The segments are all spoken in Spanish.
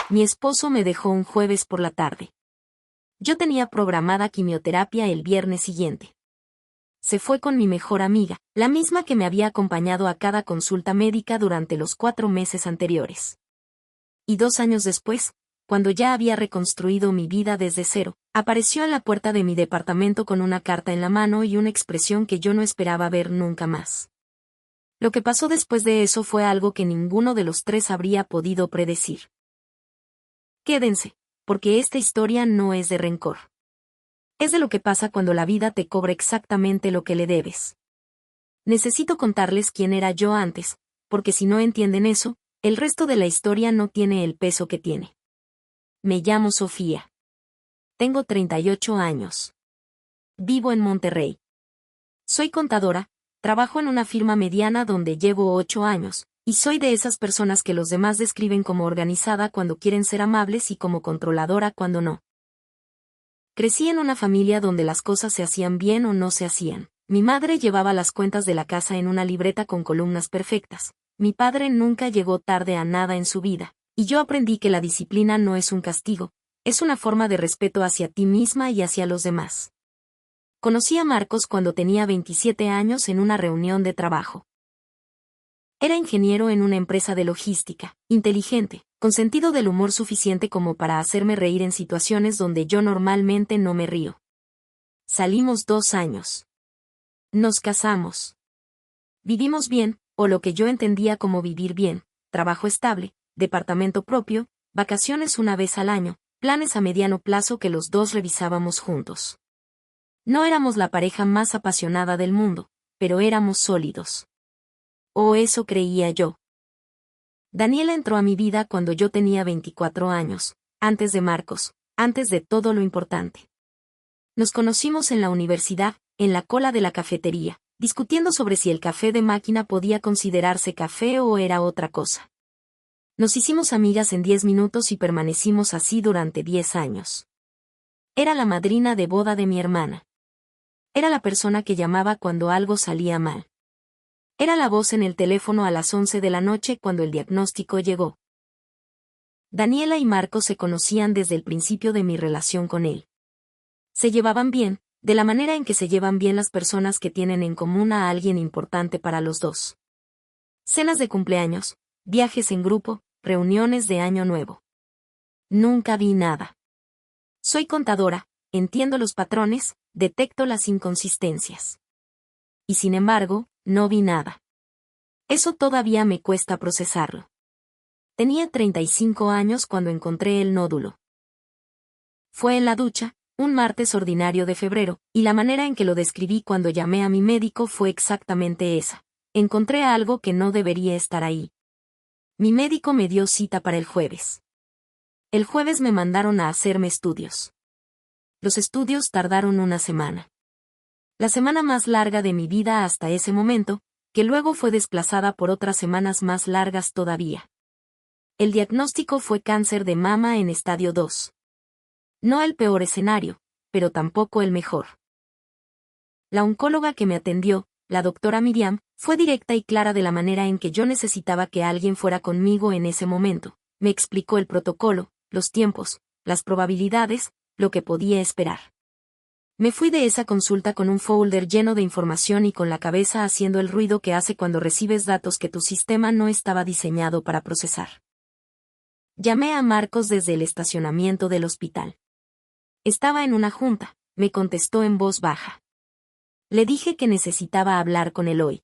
Mi esposo me dejó un jueves por la tarde. Yo tenía programada quimioterapia el viernes siguiente. Se fue con mi mejor amiga, la misma que me había acompañado a cada consulta médica durante los 4 meses anteriores. Y 2 años después, cuando ya había reconstruido mi vida desde cero, apareció en la puerta de mi departamento con una carta en la mano y una expresión que yo no esperaba ver nunca más. Lo que pasó después de eso fue algo que ninguno de los tres habría podido predecir. Quédense, porque esta historia no es de rencor. Es de lo que pasa cuando la vida te cobra exactamente lo que le debes. Necesito contarles quién era yo antes, porque si no entienden eso, el resto de la historia no tiene el peso que tiene. Me llamo Sofía. Tengo 38 años. Vivo en Monterrey. Soy contadora, trabajo en una firma mediana donde llevo 8 años, y soy de esas personas que los demás describen como organizada cuando quieren ser amables y como controladora cuando no. Crecí en una familia donde las cosas se hacían bien o no se hacían. Mi madre llevaba las cuentas de la casa en una libreta con columnas perfectas. Mi padre nunca llegó tarde a nada en su vida, y yo aprendí que la disciplina no es un castigo, es una forma de respeto hacia ti misma y hacia los demás. Conocí a Marcos cuando tenía 27 años en una reunión de trabajo. Era ingeniero en una empresa de logística, inteligente, con sentido del humor suficiente como para hacerme reír en situaciones donde yo normalmente no me río. Salimos 2 años. Nos casamos. Vivimos bien, o lo que yo entendía como vivir bien, trabajo estable, departamento propio, vacaciones una vez al año, planes a mediano plazo que los dos revisábamos juntos. No éramos la pareja más apasionada del mundo, pero éramos sólidos. O eso creía yo. Daniela entró a mi vida cuando yo tenía 24 años, antes de Marcos, antes de todo lo importante. Nos conocimos en la universidad, en la cola de la cafetería, discutiendo sobre si el café de máquina podía considerarse café o era otra cosa. Nos hicimos amigas en 10 minutos y permanecimos así durante 10 años. Era la madrina de boda de mi hermana. Era la persona que llamaba cuando algo salía mal. Era la voz en el teléfono a las 11 de la noche cuando el diagnóstico llegó. Daniela y Marcos se conocían desde el principio de mi relación con él. Se llevaban bien, de la manera en que se llevan bien las personas que tienen en común a alguien importante para los dos. Cenas de cumpleaños, viajes en grupo, reuniones de Año Nuevo. Nunca vi nada. Soy contadora, entiendo los patrones, detecto las inconsistencias. Y sin embargo, no vi nada. Eso todavía me cuesta procesarlo. Tenía 35 años cuando encontré el nódulo. Fue en la ducha, un martes ordinario de febrero, y la manera en que lo describí cuando llamé a mi médico fue exactamente esa. Encontré algo que no debería estar ahí. Mi médico me dio cita para el jueves. El jueves me mandaron a hacerme estudios. Los estudios tardaron una semana. La semana más larga de mi vida hasta ese momento, que luego fue desplazada por otras semanas más largas todavía. El diagnóstico fue cáncer de mama en estadio 2. No el peor escenario, pero tampoco el mejor. La oncóloga que me atendió, la doctora Miriam, fue directa y clara de la manera en que yo necesitaba que alguien fuera conmigo en ese momento. Me explicó el protocolo, los tiempos, las probabilidades, lo que podía esperar. Me fui de esa consulta con un folder lleno de información y con la cabeza haciendo el ruido que hace cuando recibes datos que tu sistema no estaba diseñado para procesar. Llamé a Marcos desde el estacionamiento del hospital. Estaba en una junta, me contestó en voz baja. Le dije que necesitaba hablar con él hoy.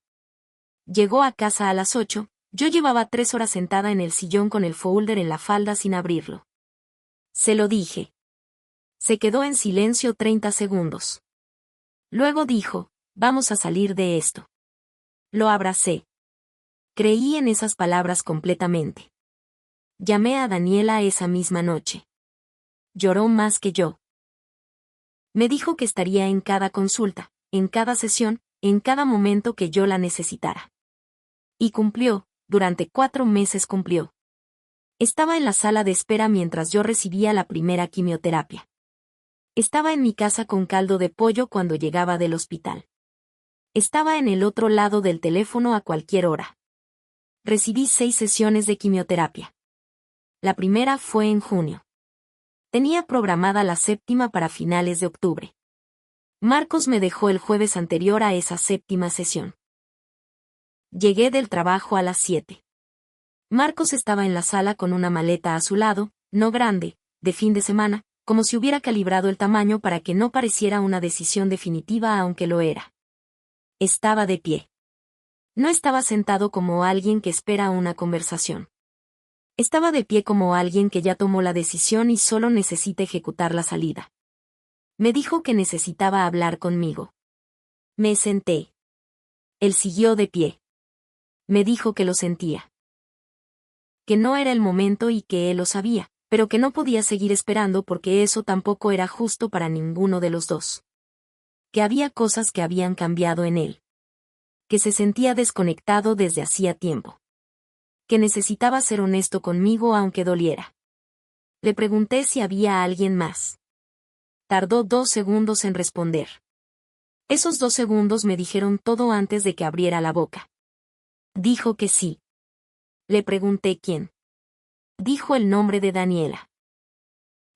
Llegó a casa a las 8, yo llevaba 3 horas sentada en el sillón con el folder en la falda sin abrirlo. Se lo dije. Se quedó en silencio 30 segundos. Luego dijo, vamos a salir de esto. Lo abracé. Creí en esas palabras completamente. Llamé a Daniela esa misma noche. Lloró más que yo. Me dijo que estaría en cada consulta, en cada sesión, en cada momento que yo la necesitara. Y cumplió, durante 4 meses cumplió. Estaba en la sala de espera mientras yo recibía la primera quimioterapia. Estaba en mi casa con caldo de pollo cuando llegaba del hospital. Estaba en el otro lado del teléfono a cualquier hora. Recibí 6 sesiones de quimioterapia. La primera fue en junio. Tenía programada la séptima para finales de octubre. Marcos me dejó el jueves anterior a esa séptima sesión. Llegué del trabajo a las 7. Marcos estaba en la sala con una maleta a su lado, no grande, de fin de semana, como si hubiera calibrado el tamaño para que no pareciera una decisión definitiva aunque lo era. Estaba de pie. No estaba sentado como alguien que espera una conversación. Estaba de pie como alguien que ya tomó la decisión y solo necesita ejecutar la salida. Me dijo que necesitaba hablar conmigo. Me senté. Él siguió de pie. Me dijo que lo sentía. Que no era el momento y que él lo sabía, pero que no podía seguir esperando porque eso tampoco era justo para ninguno de los dos. Que había cosas que habían cambiado en él. Que se sentía desconectado desde hacía tiempo. Que necesitaba ser honesto conmigo aunque doliera. Le pregunté si había alguien más. Tardó 2 segundos en responder. Esos 2 segundos me dijeron todo antes de que abriera la boca. Dijo que sí. Le pregunté quién. Dijo el nombre de Daniela.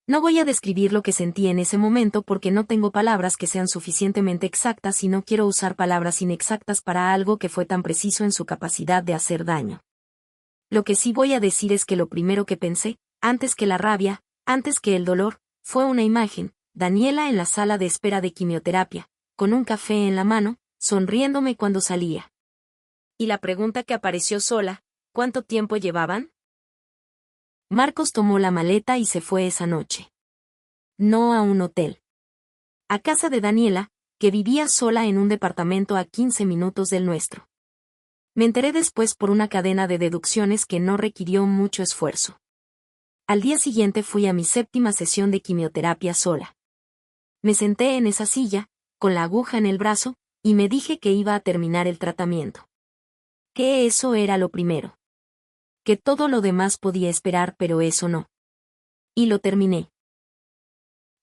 No voy a describir lo que sentí en ese momento porque no tengo palabras que sean suficientemente exactas y no quiero usar palabras inexactas para algo que fue tan preciso en su capacidad de hacer daño. Lo que sí voy a decir es que lo primero que pensé, antes que la rabia, antes que el dolor, fue una imagen, Daniela en la sala de espera de quimioterapia, con un café en la mano, sonriéndome cuando salía. Y la pregunta que apareció sola, ¿cuánto tiempo llevaban? Marcos tomó la maleta y se fue esa noche. No a un hotel. A casa de Daniela, que vivía sola en un departamento a 15 minutos del nuestro. Me enteré después por una cadena de deducciones que no requirió mucho esfuerzo. Al día siguiente fui a mi séptima sesión de quimioterapia sola. Me senté en esa silla, con la aguja en el brazo, y me dije que iba a terminar el tratamiento. Que eso era lo primero. Que todo lo demás podía esperar pero eso no. Y lo terminé.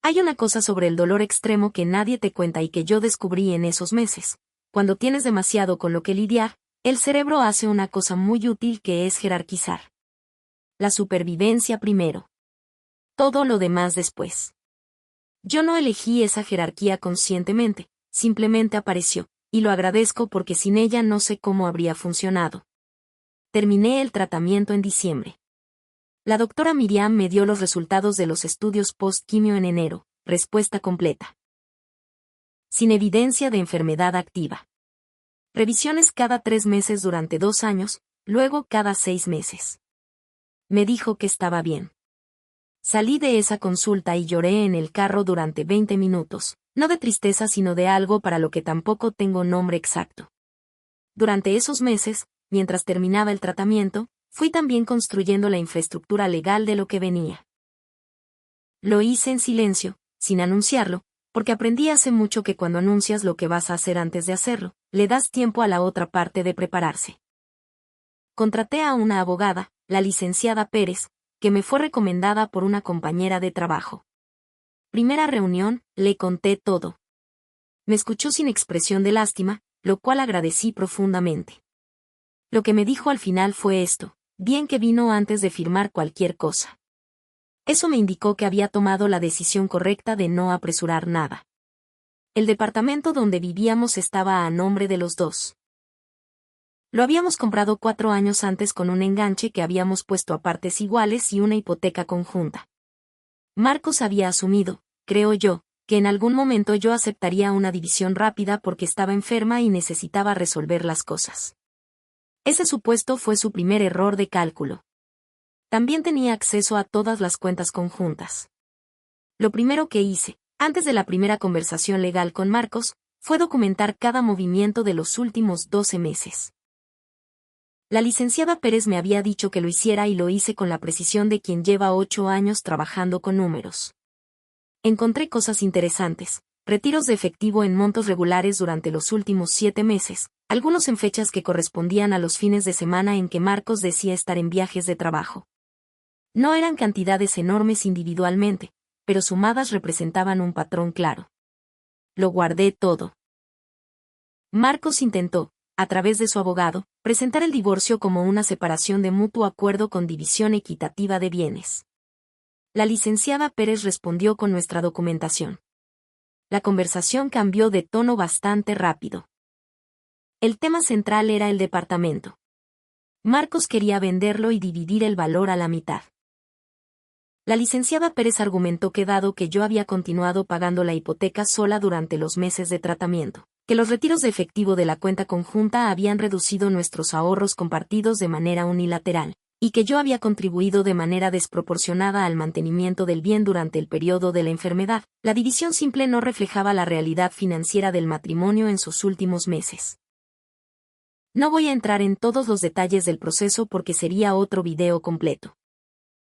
Hay una cosa sobre el dolor extremo que nadie te cuenta y que yo descubrí en esos meses. Cuando tienes demasiado con lo que lidiar, el cerebro hace una cosa muy útil que es jerarquizar. La supervivencia primero. Todo lo demás después. Yo no elegí esa jerarquía conscientemente, simplemente apareció, y lo agradezco porque sin ella no sé cómo habría funcionado. Terminé el tratamiento en diciembre. La doctora Miriam me dio los resultados de los estudios post-quimio en enero, respuesta completa. Sin evidencia de enfermedad activa. Revisiones cada 3 meses durante 2 años, luego cada 6 meses. Me dijo que estaba bien. Salí de esa consulta y lloré en el carro durante 20 minutos, no de tristeza sino de algo para lo que tampoco tengo nombre exacto. Durante esos meses, mientras terminaba el tratamiento, fui también construyendo la infraestructura legal de lo que venía. Lo hice en silencio, sin anunciarlo, porque aprendí hace mucho que cuando anuncias lo que vas a hacer antes de hacerlo, le das tiempo a la otra parte de prepararse. Contraté a una abogada, la licenciada Pérez, que me fue recomendada por una compañera de trabajo. Primera reunión, le conté todo. Me escuchó sin expresión de lástima, lo cual agradecí profundamente. Lo que me dijo al final fue esto: bien que vino antes de firmar cualquier cosa. Eso me indicó que había tomado la decisión correcta de no apresurar nada. El departamento donde vivíamos estaba a nombre de los dos. Lo habíamos comprado 4 años antes con un enganche que habíamos puesto a partes iguales y una hipoteca conjunta. Marcos había asumido, creo yo, que en algún momento yo aceptaría una división rápida porque estaba enferma y necesitaba resolver las cosas. Ese supuesto fue su primer error de cálculo. También tenía acceso a todas las cuentas conjuntas. Lo primero que hice, antes de la primera conversación legal con Marcos, fue documentar cada movimiento de los últimos 12 meses. La licenciada Pérez me había dicho que lo hiciera y lo hice con la precisión de quien lleva 8 años trabajando con números. Encontré cosas interesantes, retiros de efectivo en montos regulares durante los últimos 7 meses, algunos en fechas que correspondían a los fines de semana en que Marcos decía estar en viajes de trabajo. No eran cantidades enormes individualmente, pero sumadas representaban un patrón claro. Lo guardé todo. Marcos intentó, a través de su abogado, presentar el divorcio como una separación de mutuo acuerdo con división equitativa de bienes. La licenciada Pérez respondió con nuestra documentación. La conversación cambió de tono bastante rápido. El tema central era el departamento. Marcos quería venderlo y dividir el valor a la mitad. La licenciada Pérez argumentó que dado que yo había continuado pagando la hipoteca sola durante los meses de tratamiento, que los retiros de efectivo de la cuenta conjunta habían reducido nuestros ahorros compartidos de manera unilateral, y que yo había contribuido de manera desproporcionada al mantenimiento del bien durante el periodo de la enfermedad, la división simple no reflejaba la realidad financiera del matrimonio en sus últimos meses. No voy a entrar en todos los detalles del proceso porque sería otro video completo.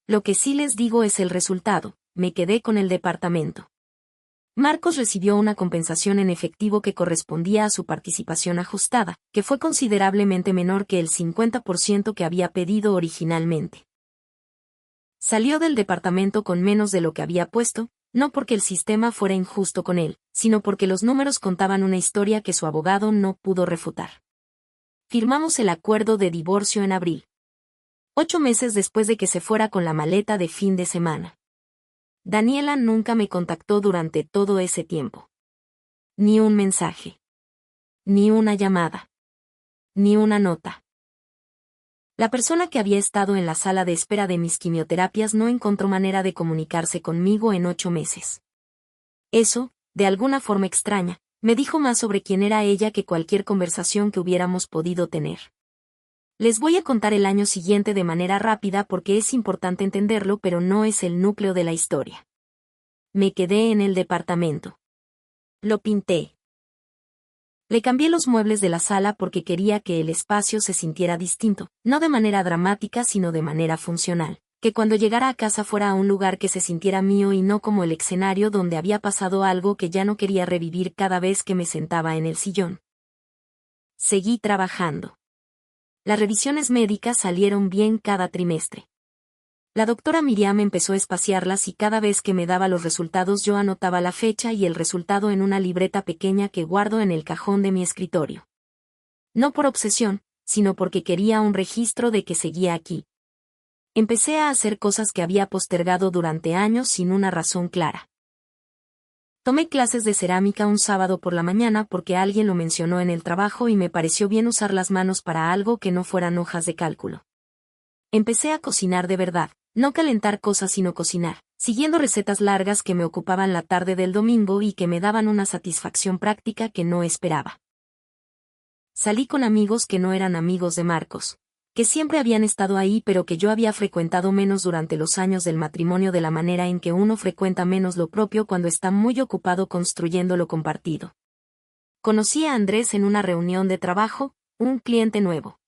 Lo que sí les digo es el resultado, me quedé con el departamento. Marcos recibió una compensación en efectivo que correspondía a su participación ajustada, que fue considerablemente menor que el 50% que había pedido originalmente. Salió del departamento con menos de lo que había puesto, no porque el sistema fuera injusto con él, sino porque los números contaban una historia que su abogado no pudo refutar. Firmamos el acuerdo de divorcio en abril. 8 meses después de que se fuera con la maleta de fin de semana. Daniela nunca me contactó durante todo ese tiempo. Ni un mensaje. Ni una llamada. Ni una nota. La persona que había estado en la sala de espera de mis quimioterapias no encontró manera de comunicarse conmigo en 8 meses. Eso, de alguna forma extraña, me dijo más sobre quién era ella que cualquier conversación que hubiéramos podido tener. Les voy a contar el año siguiente de manera rápida porque es importante entenderlo, pero no es el núcleo de la historia. Me quedé en el departamento. Lo pinté. Le cambié los muebles de la sala porque quería que el espacio se sintiera distinto, no de manera dramática sino de manera funcional, que cuando llegara a casa fuera a un lugar que se sintiera mío y no como el escenario donde había pasado algo que ya no quería revivir cada vez que me sentaba en el sillón. Seguí trabajando. Las revisiones médicas salieron bien cada trimestre. La doctora Miriam empezó a espaciarlas y cada vez que me daba los resultados yo anotaba la fecha y el resultado en una libreta pequeña que guardo en el cajón de mi escritorio. No por obsesión, sino porque quería un registro de que seguía aquí. Empecé a hacer cosas que había postergado durante años sin una razón clara. Tomé clases de cerámica un sábado por la mañana porque alguien lo mencionó en el trabajo y me pareció bien usar las manos para algo que no fueran hojas de cálculo. Empecé a cocinar de verdad, no calentar cosas sino cocinar, siguiendo recetas largas que me ocupaban la tarde del domingo y que me daban una satisfacción práctica que no esperaba. Salí con amigos que no eran amigos de Marcos, que siempre habían estado ahí pero que yo había frecuentado menos durante los años del matrimonio, de la manera en que uno frecuenta menos lo propio cuando está muy ocupado construyendo lo compartido. Conocí a Andrés en una reunión de trabajo, un cliente nuevo.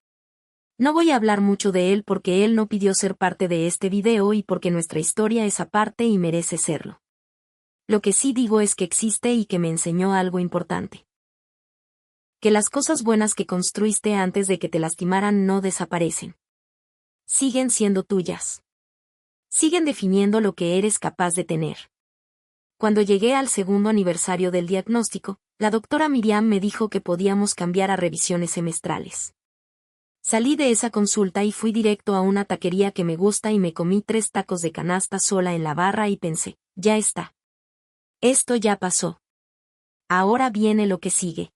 No voy a hablar mucho de él porque él no pidió ser parte de este video y porque nuestra historia es aparte y merece serlo. Lo que sí digo es que existe y que me enseñó algo importante. Que las cosas buenas que construiste antes de que te lastimaran no desaparecen. Siguen siendo tuyas. Siguen definiendo lo que eres capaz de tener. Cuando llegué al segundo aniversario del diagnóstico, la doctora Miriam me dijo que podíamos cambiar a revisiones semestrales. Salí de esa consulta y fui directo a una taquería que me gusta y me comí 3 tacos de canasta sola en la barra y pensé, ya está. Esto ya pasó. Ahora viene lo que sigue.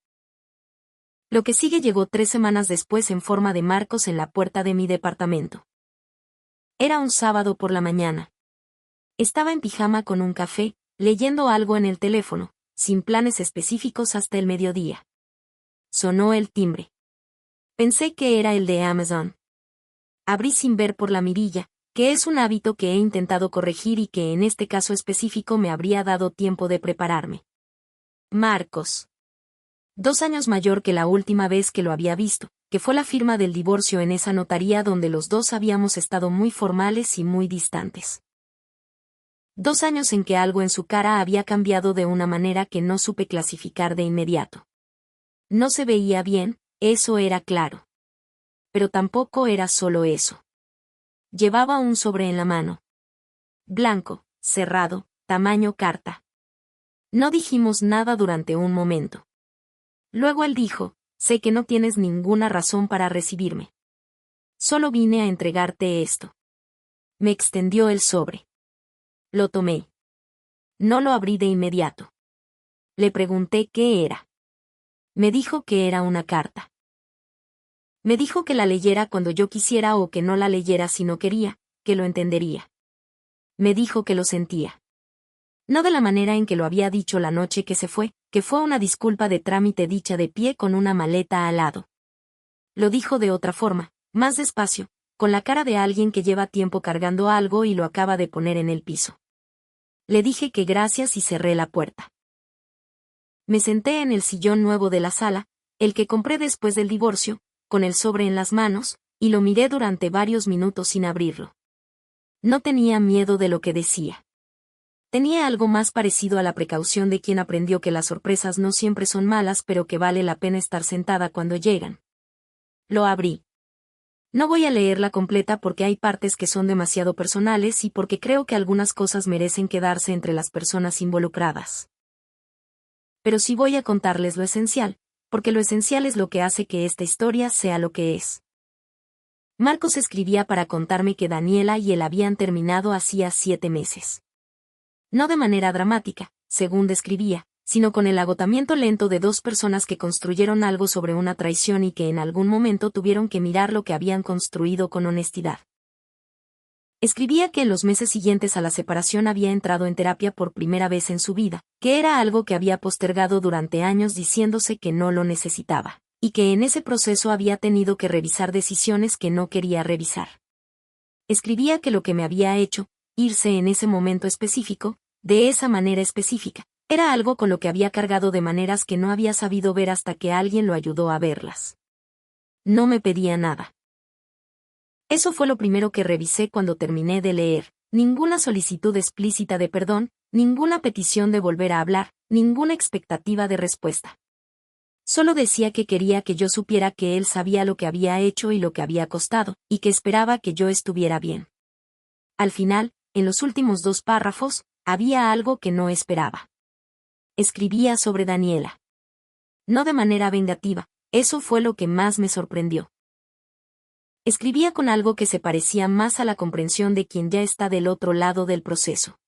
Lo que sigue llegó 3 semanas después en forma de Marcos en la puerta de mi departamento. Era un sábado por la mañana. Estaba en pijama con un café, leyendo algo en el teléfono, sin planes específicos hasta el mediodía. Sonó el timbre. Pensé que era el de Amazon. Abrí sin ver por la mirilla, que es un hábito que he intentado corregir y que en este caso específico me habría dado tiempo de prepararme. Marcos. 2 años mayor que la última vez que lo había visto, que fue la firma del divorcio en esa notaría donde los dos habíamos estado muy formales y muy distantes. 2 años en que algo en su cara había cambiado de una manera que no supe clasificar de inmediato. No se veía bien, eso era claro. Pero tampoco era solo eso. Llevaba un sobre en la mano. Blanco, cerrado, tamaño carta. No dijimos nada durante un momento. Luego él dijo, sé que no tienes ninguna razón para recibirme. Solo vine a entregarte esto. Me extendió el sobre. Lo tomé. No lo abrí de inmediato. Le pregunté qué era. Me dijo que era una carta. Me dijo que la leyera cuando yo quisiera o que no la leyera si no quería, que lo entendería. Me dijo que lo sentía. No de la manera en que lo había dicho la noche que se fue, que fue una disculpa de trámite dicha de pie con una maleta al lado. Lo dijo de otra forma, más despacio, con la cara de alguien que lleva tiempo cargando algo y lo acaba de poner en el piso. Le dije que gracias y cerré la puerta. Me senté en el sillón nuevo de la sala, el que compré después del divorcio, con el sobre en las manos, y lo miré durante varios minutos sin abrirlo. No tenía miedo de lo que decía. Tenía algo más parecido a la precaución de quien aprendió que las sorpresas no siempre son malas pero que vale la pena estar sentada cuando llegan. Lo abrí. No voy a leerla completa porque hay partes que son demasiado personales y porque creo que algunas cosas merecen quedarse entre las personas involucradas. Pero sí voy a contarles lo esencial, porque lo esencial es lo que hace que esta historia sea lo que es. Marcos escribía para contarme que Daniela y él habían terminado hacía 7 meses. No de manera dramática, según describía, sino con el agotamiento lento de dos personas que construyeron algo sobre una traición y que en algún momento tuvieron que mirar lo que habían construido con honestidad. Escribía que en los meses siguientes a la separación había entrado en terapia por primera vez en su vida, que era algo que había postergado durante años diciéndose que no lo necesitaba, y que en ese proceso había tenido que revisar decisiones que no quería revisar. Escribía que lo que me había hecho, irse en ese momento específico, de esa manera específica, era algo con lo que había cargado de maneras que no había sabido ver hasta que alguien lo ayudó a verlas. No me pedía nada. Eso fue lo primero que revisé cuando terminé de leer. Ninguna solicitud explícita de perdón, ninguna petición de volver a hablar, ninguna expectativa de respuesta. Solo decía que quería que yo supiera que él sabía lo que había hecho y lo que había costado, y que esperaba que yo estuviera bien. Al final, en los últimos 2 párrafos, había algo que no esperaba. Escribía sobre Daniela. No de manera vengativa, eso fue lo que más me sorprendió. Escribía con algo que se parecía más a la comprensión de quien ya está del otro lado del proceso.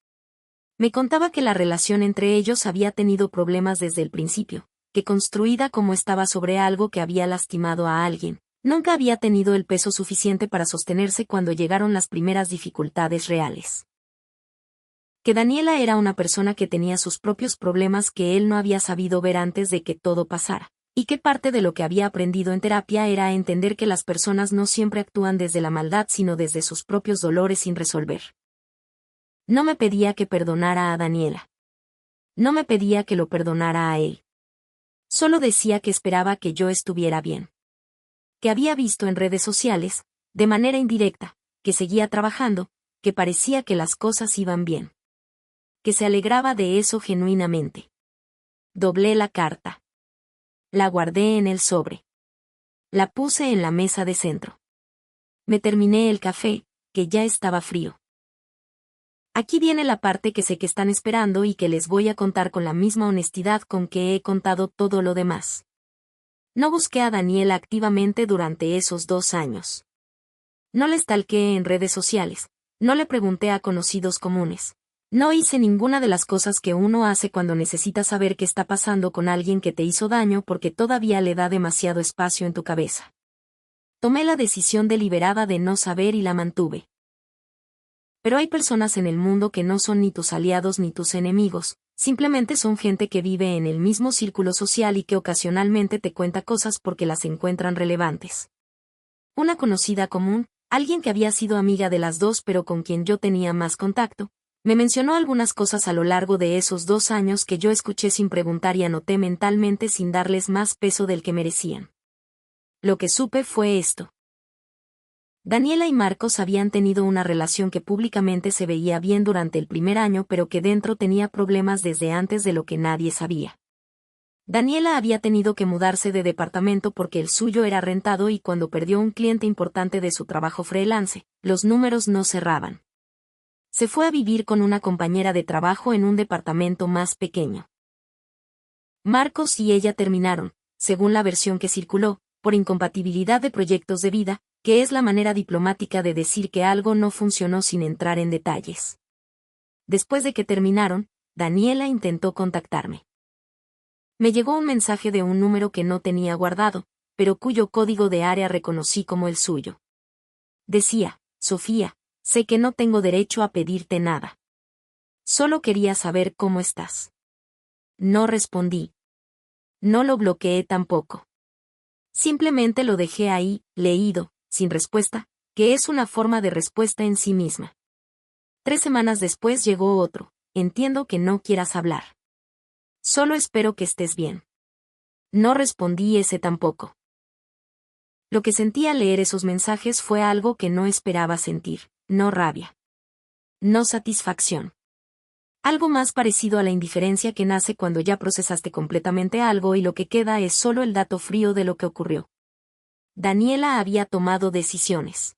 Me contaba que la relación entre ellos había tenido problemas desde el principio, que construida como estaba sobre algo que había lastimado a alguien, nunca había tenido el peso suficiente para sostenerse cuando llegaron las primeras dificultades reales. Que Daniela era una persona que tenía sus propios problemas que él no había sabido ver antes de que todo pasara, y que parte de lo que había aprendido en terapia era entender que las personas no siempre actúan desde la maldad sino desde sus propios dolores sin resolver. No me pedía que perdonara a Daniela. No me pedía que lo perdonara a él. Solo decía que esperaba que yo estuviera bien. Que había visto en redes sociales, de manera indirecta, que seguía trabajando, que parecía que las cosas iban bien. Que se alegraba de eso genuinamente. Doblé la carta. La guardé en el sobre. La puse en la mesa de centro. Me terminé el café, que ya estaba frío. Aquí viene la parte que sé que están esperando y que les voy a contar con la misma honestidad con que he contado todo lo demás. No busqué a Daniela activamente durante esos 2 años. No le stalkeé en redes sociales, no le pregunté a conocidos comunes. No hice ninguna de las cosas que uno hace cuando necesita saber qué está pasando con alguien que te hizo daño porque todavía le da demasiado espacio en tu cabeza. Tomé la decisión deliberada de no saber y la mantuve. Pero hay personas en el mundo que no son ni tus aliados ni tus enemigos, simplemente son gente que vive en el mismo círculo social y que ocasionalmente te cuenta cosas porque las encuentran relevantes. Una conocida común, alguien que había sido amiga de las dos pero con quien yo tenía más contacto, me mencionó algunas cosas a lo largo de esos 2 años que yo escuché sin preguntar y anoté mentalmente sin darles más peso del que merecían. Lo que supe fue esto. Daniela y Marcos habían tenido una relación que públicamente se veía bien durante el primer año pero que dentro tenía problemas desde antes de lo que nadie sabía. Daniela había tenido que mudarse de departamento porque el suyo era rentado y cuando perdió un cliente importante de su trabajo freelance, los números no cerraban. Se fue a vivir con una compañera de trabajo en un departamento más pequeño. Marcos y ella terminaron, según la versión que circuló, por incompatibilidad de proyectos de vida, que es la manera diplomática de decir que algo no funcionó sin entrar en detalles. Después de que terminaron, Daniela intentó contactarme. Me llegó un mensaje de un número que no tenía guardado, pero cuyo código de área reconocí como el suyo. Decía: Sofía, sé que no tengo derecho a pedirte nada. Solo quería saber cómo estás. No respondí. No lo bloqueé tampoco. Simplemente lo dejé ahí, leído, sin respuesta, que es una forma de respuesta en sí misma. 3 semanas después llegó otro: entiendo que no quieras hablar. Solo espero que estés bien. No respondí ese tampoco. Lo que sentí al leer esos mensajes fue algo que no esperaba sentir: no rabia. No satisfacción. Algo más parecido a la indiferencia que nace cuando ya procesaste completamente algo y lo que queda es solo el dato frío de lo que ocurrió. Daniela había tomado decisiones.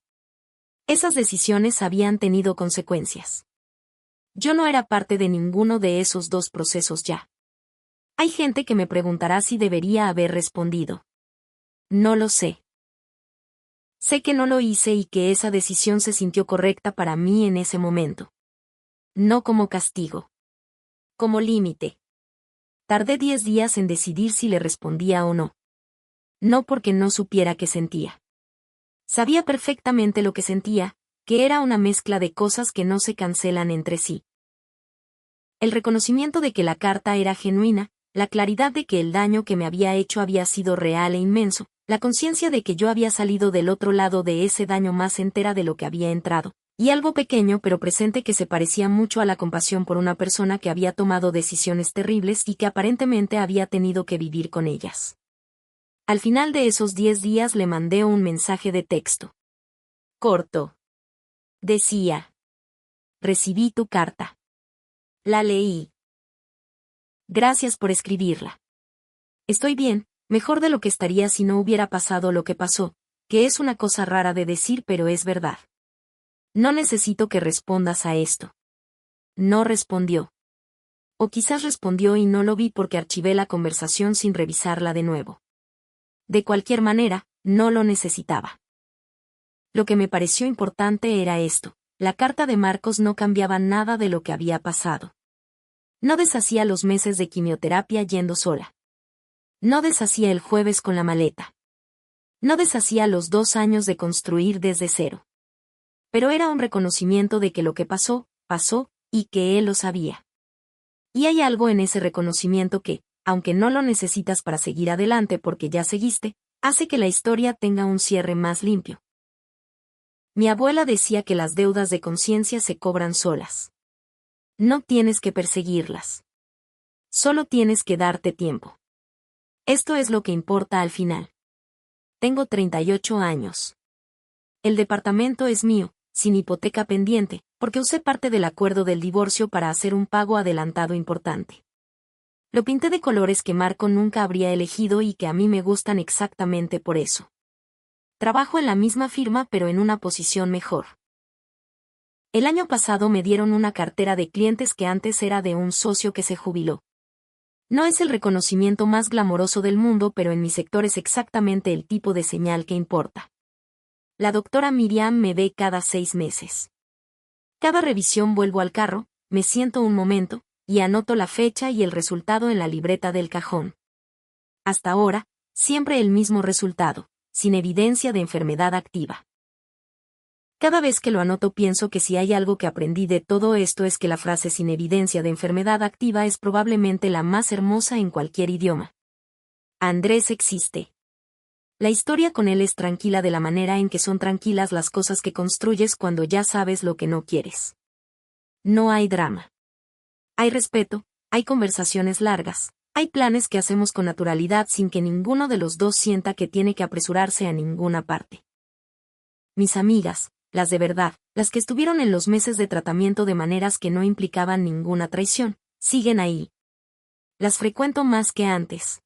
Esas decisiones habían tenido consecuencias. Yo no era parte de ninguno de esos dos procesos ya. Hay gente que me preguntará si debería haber respondido. No lo sé. Sé que no lo hice y que esa decisión se sintió correcta para mí en ese momento. No como castigo. Como límite. Tardé 10 días en decidir si le respondía o no. No porque no supiera qué sentía. Sabía perfectamente lo que sentía, que era una mezcla de cosas que no se cancelan entre sí. El reconocimiento de que la carta era genuina, la claridad de que el daño que me había hecho había sido real e inmenso, la conciencia de que yo había salido del otro lado de ese daño más entera de lo que había entrado, y algo pequeño pero presente que se parecía mucho a la compasión por una persona que había tomado decisiones terribles y que aparentemente había tenido que vivir con ellas. Al final de esos 10 días le mandé un mensaje de texto. Corto. Decía: recibí tu carta. La leí. Gracias por escribirla. Estoy bien, mejor de lo que estaría si no hubiera pasado lo que pasó, que es una cosa rara de decir pero es verdad. No necesito que respondas a esto. No respondió. O quizás respondió y no lo vi porque archivé la conversación sin revisarla de nuevo. De cualquier manera, no lo necesitaba. Lo que me pareció importante era esto: la carta de Marcos no cambiaba nada de lo que había pasado. No deshacía los meses de quimioterapia yendo sola. No deshacía el jueves con la maleta. No deshacía los 2 años de construir desde cero. Pero era un reconocimiento de que lo que pasó, pasó, y que él lo sabía. Y hay algo en ese reconocimiento que, aunque no lo necesitas para seguir adelante porque ya seguiste, hace que la historia tenga un cierre más limpio. Mi abuela decía que las deudas de conciencia se cobran solas. No tienes que perseguirlas. Solo tienes que darte tiempo. Esto es lo que importa al final. Tengo 38 años. El departamento es mío, sin hipoteca pendiente, porque usé parte del acuerdo del divorcio para hacer un pago adelantado importante. Lo pinté de colores que Marco nunca habría elegido y que a mí me gustan exactamente por eso. Trabajo en la misma firma pero en una posición mejor. El año pasado me dieron una cartera de clientes que antes era de un socio que se jubiló. No es el reconocimiento más glamoroso del mundo, pero en mi sector es exactamente el tipo de señal que importa. La doctora Miriam me ve cada 6 meses. Cada revisión vuelvo al carro, me siento un momento, y anoto la fecha y el resultado en la libreta del cajón. Hasta ahora, siempre el mismo resultado, sin evidencia de enfermedad activa. Cada vez que lo anoto pienso que si hay algo que aprendí de todo esto es que la frase sin evidencia de enfermedad activa es probablemente la más hermosa en cualquier idioma. Andrés existe. La historia con él es tranquila de la manera en que son tranquilas las cosas que construyes cuando ya sabes lo que no quieres. No hay drama. Hay respeto, hay conversaciones largas, hay planes que hacemos con naturalidad sin que ninguno de los dos sienta que tiene que apresurarse a ninguna parte. Mis amigas, las de verdad, las que estuvieron en los meses de tratamiento de maneras que no implicaban ninguna traición, siguen ahí. Las frecuento más que antes.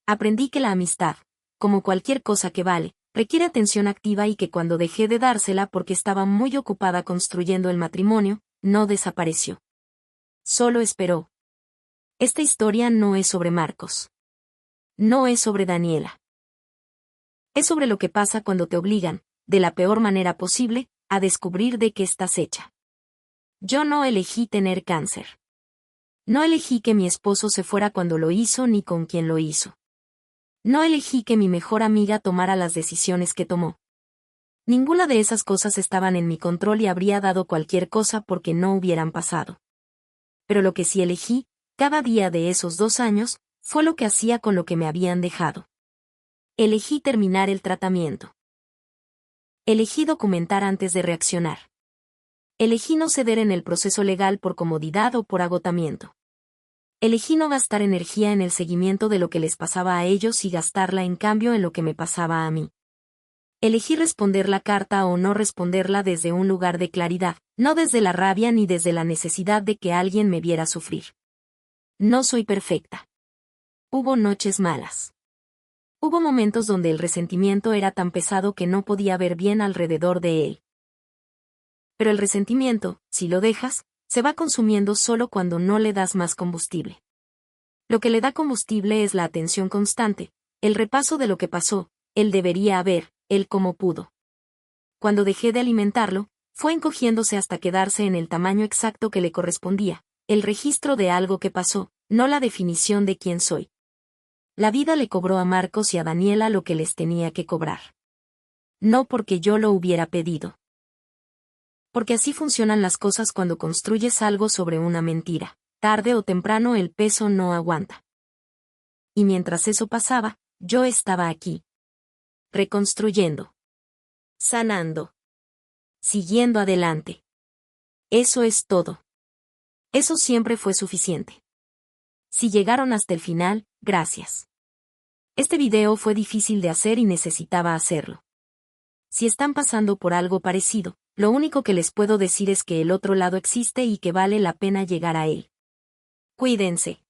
Aprendí que la amistad, como cualquier cosa que vale, requiere atención activa y que cuando dejé de dársela porque estaba muy ocupada construyendo el matrimonio, no desapareció. Solo esperó. Esta historia no es sobre Marcos. No es sobre Daniela. Es sobre lo que pasa cuando te obligan, de la peor manera posible, a descubrir de qué estás hecha. Yo no elegí tener cáncer. No elegí que mi esposo se fuera cuando lo hizo ni con quien lo hizo. No elegí que mi mejor amiga tomara las decisiones que tomó. Ninguna de esas cosas estaban en mi control y habría dado cualquier cosa porque no hubieran pasado. Pero lo que sí elegí, cada día de esos 2 años, fue lo que hacía con lo que me habían dejado. Elegí terminar el tratamiento. Elegí documentar antes de reaccionar. Elegí no ceder en el proceso legal por comodidad o por agotamiento. Elegí no gastar energía en el seguimiento de lo que les pasaba a ellos y gastarla en cambio en lo que me pasaba a mí. Elegí responder la carta o no responderla desde un lugar de claridad, no desde la rabia ni desde la necesidad de que alguien me viera sufrir. No soy perfecta. Hubo noches malas. Hubo momentos donde el resentimiento era tan pesado que no podía ver bien alrededor de él. Pero el resentimiento, si lo dejas, se va consumiendo solo cuando no le das más combustible. Lo que le da combustible es la atención constante, el repaso de lo que pasó, el debería haber, el cómo pudo. Cuando dejé de alimentarlo, fue encogiéndose hasta quedarse en el tamaño exacto que le correspondía, el registro de algo que pasó, no la definición de quién soy. La vida le cobró a Marcos y a Daniela lo que les tenía que cobrar. No porque yo lo hubiera pedido. Porque así funcionan las cosas cuando construyes algo sobre una mentira. Tarde o temprano el peso no aguanta. Y mientras eso pasaba, yo estaba aquí. Reconstruyendo. Sanando. Siguiendo adelante. Eso es todo. Eso siempre fue suficiente. Si llegaron hasta el final, gracias. Este video fue difícil de hacer y necesitaba hacerlo. Si están pasando por algo parecido, lo único que les puedo decir es que el otro lado existe y que vale la pena llegar a él. Cuídense.